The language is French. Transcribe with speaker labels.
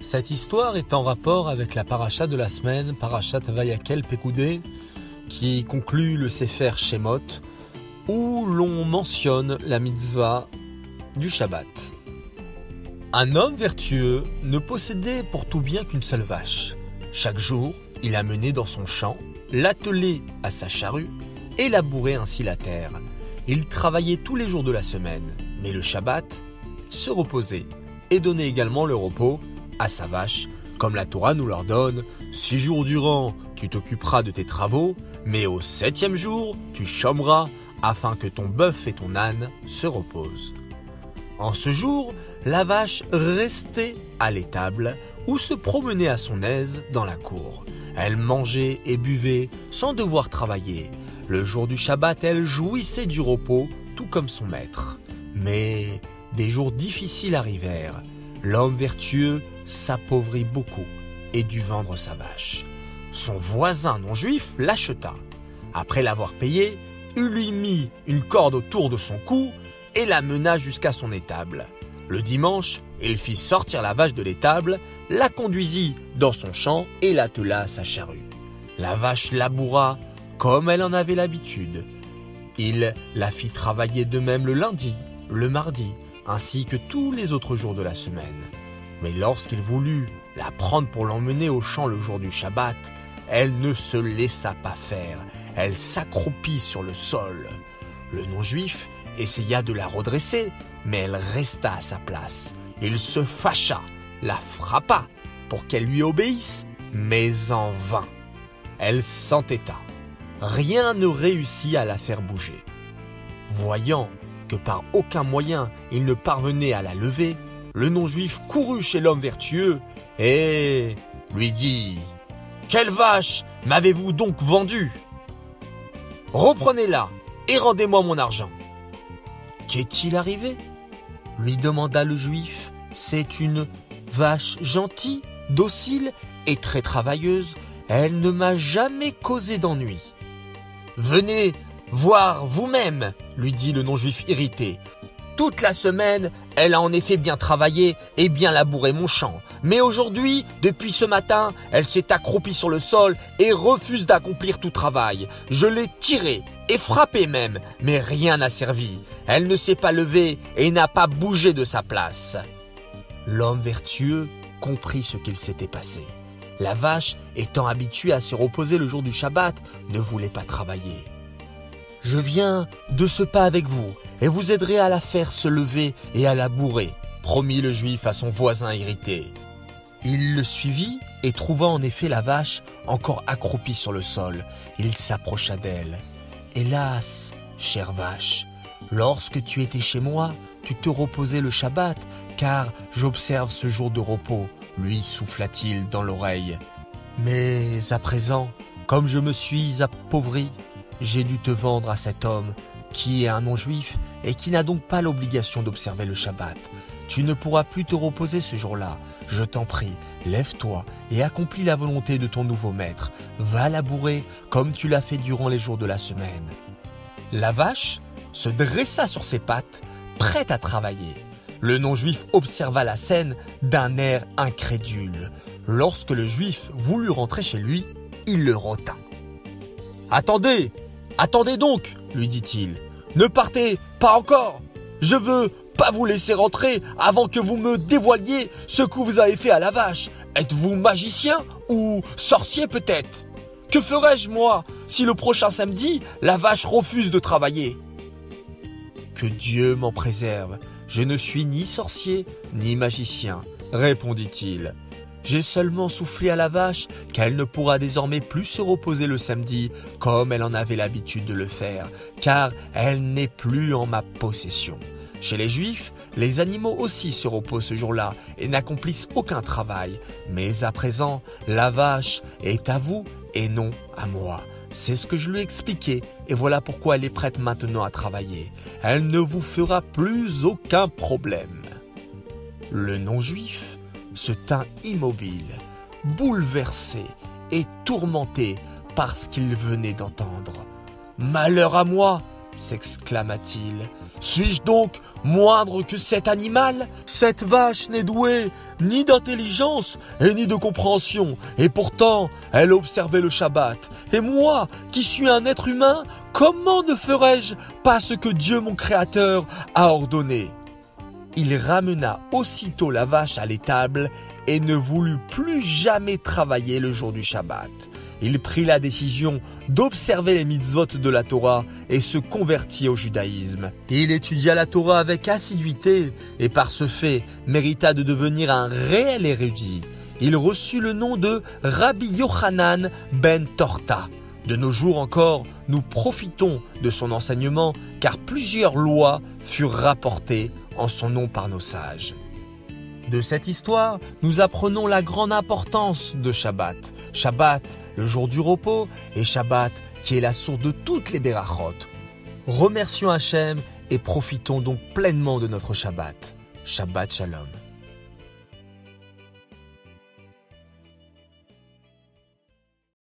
Speaker 1: Cette histoire est en rapport avec la paracha de la semaine, Parashat Vayakel Pekudei, qui conclut le Sefer Shemot, où l'on mentionne la mitzvah du Shabbat. Un homme vertueux ne possédait pour tout bien qu'une seule vache. Chaque jour, il amenait dans son champ, l'attelait à sa charrue et labourait ainsi la terre. Il travaillait tous les jours de la semaine, mais le Shabbat se reposait et donnait également le repos à sa vache, comme la Torah nous l'ordonne. 6 jours durant, tu t'occuperas de tes travaux, mais au 7e jour, tu chômeras, afin que ton bœuf et ton âne se reposent. En ce jour, la vache restait à l'étable ou se promenait à son aise dans la cour. Elle mangeait et buvait sans devoir travailler. Le jour du Shabbat, elle jouissait du repos, tout comme son maître. Mais des jours difficiles arrivèrent. L'homme vertueux s'appauvrit beaucoup et dut vendre sa vache. Son voisin non-juif l'acheta. Après l'avoir payé, il lui mit une corde autour de son cou et la mena jusqu'à son étable. Le dimanche, il fit sortir la vache de l'étable, la conduisit dans son champ et l'attela à sa charrue. La vache laboura comme elle en avait l'habitude. Il la fit travailler de même le lundi, le mardi, ainsi que tous les autres jours de la semaine. Mais lorsqu'il voulut la prendre pour l'emmener au champ le jour du Shabbat, elle ne se laissa pas faire. Elle s'accroupit sur le sol. Le non-juif essaya de la redresser, mais elle resta à sa place. Il se fâcha, la frappa pour qu'elle lui obéisse, mais en vain. Elle s'entêta. Rien ne réussit à la faire bouger. Voyant que par aucun moyen il ne parvenait à la lever, le non-juif courut chez l'homme vertueux et lui dit « Quelle vache m'avez-vous donc vendue ? Reprenez-la et rendez-moi mon argent. » « Qu'est-il arrivé ? » lui demanda le juif. « C'est une vache gentille, docile et très travailleuse. Elle ne m'a jamais causé d'ennui. »« Venez voir vous-même, » lui dit le non-juif irrité. « Toute la semaine, elle a en effet bien travaillé et bien labouré mon champ. Mais aujourd'hui, depuis ce matin, elle s'est accroupie sur le sol et refuse d'accomplir tout travail. Je l'ai tirée et frappée même, mais rien n'a servi. Elle ne s'est pas levée et n'a pas bougé de sa place. » L'homme vertueux comprit ce qu'il s'était passé. La vache, étant habituée à se reposer le jour du Shabbat, ne voulait pas travailler. « Je viens de ce pas avec vous et vous aiderai à la faire se lever et à labourer, » promit le juif à son voisin irrité. Il le suivit et trouva en effet la vache encore accroupie sur le sol. Il s'approcha d'elle. « Hélas, chère vache, lorsque tu étais chez moi, tu te reposais le Shabbat, car j'observe ce jour de repos, » lui souffla-t-il dans l'oreille. « Mais à présent, comme je me suis appauvri, j'ai dû te vendre à cet homme qui est un non-juif et qui n'a donc pas l'obligation d'observer le Shabbat. Tu ne pourras plus te reposer ce jour-là. Je t'en prie, lève-toi et accomplis la volonté de ton nouveau maître. Va labourer comme tu l'as fait durant les jours de la semaine. » La vache se dressa sur ses pattes, prête à travailler. Le non-juif observa la scène d'un air incrédule. Lorsque le juif voulut rentrer chez lui, il le retint. « Attendez, attendez donc, » lui dit-il. « Ne partez pas encore. Je veux pas vous laisser rentrer avant que vous me dévoiliez ce que vous avez fait à la vache. Êtes-vous magicien ou sorcier peut-être ? Que ferais-je moi si le prochain samedi, la vache refuse de travailler ? » « Que Dieu m'en préserve. Je ne suis ni sorcier ni magicien, » répondit-il. « J'ai seulement soufflé à la vache qu'elle ne pourra désormais plus se reposer le samedi comme elle en avait l'habitude de le faire, car elle n'est plus en ma possession. Chez les Juifs, les animaux aussi se reposent ce jour-là et n'accomplissent aucun travail. Mais à présent, la vache est à vous et non à moi. C'est ce que je lui ai expliqué et voilà pourquoi elle est prête maintenant à travailler. Elle ne vous fera plus aucun problème. » Le non-juif se tint immobile, bouleversé et tourmenté par ce qu'il venait d'entendre. « Malheur à moi !» s'exclama-t-il. Suis-je donc moindre que cet animal? Cette vache n'est douée ni d'intelligence et ni de compréhension, et pourtant elle observait le Shabbat. Et moi, qui suis un être humain, comment ne ferais-je pas ce que Dieu mon Créateur a ordonné? Il ramena aussitôt la vache à l'étable et ne voulut plus jamais travailler le jour du Shabbat. Il prit la décision d'observer les mitzvot de la Torah et se convertit au judaïsme. Il étudia la Torah avec assiduité et par ce fait mérita de devenir un réel érudit. Il reçut le nom de Rabbi Yochanan ben Torta. De nos jours encore, nous profitons de son enseignement car plusieurs lois furent rapportées en son nom par nos sages. De cette histoire, nous apprenons la grande importance de Shabbat. Shabbat, le jour du repos, et Shabbat, qui est la source de toutes les berachot. Remercions Hachem et profitons donc pleinement de notre Shabbat. Shabbat Shalom.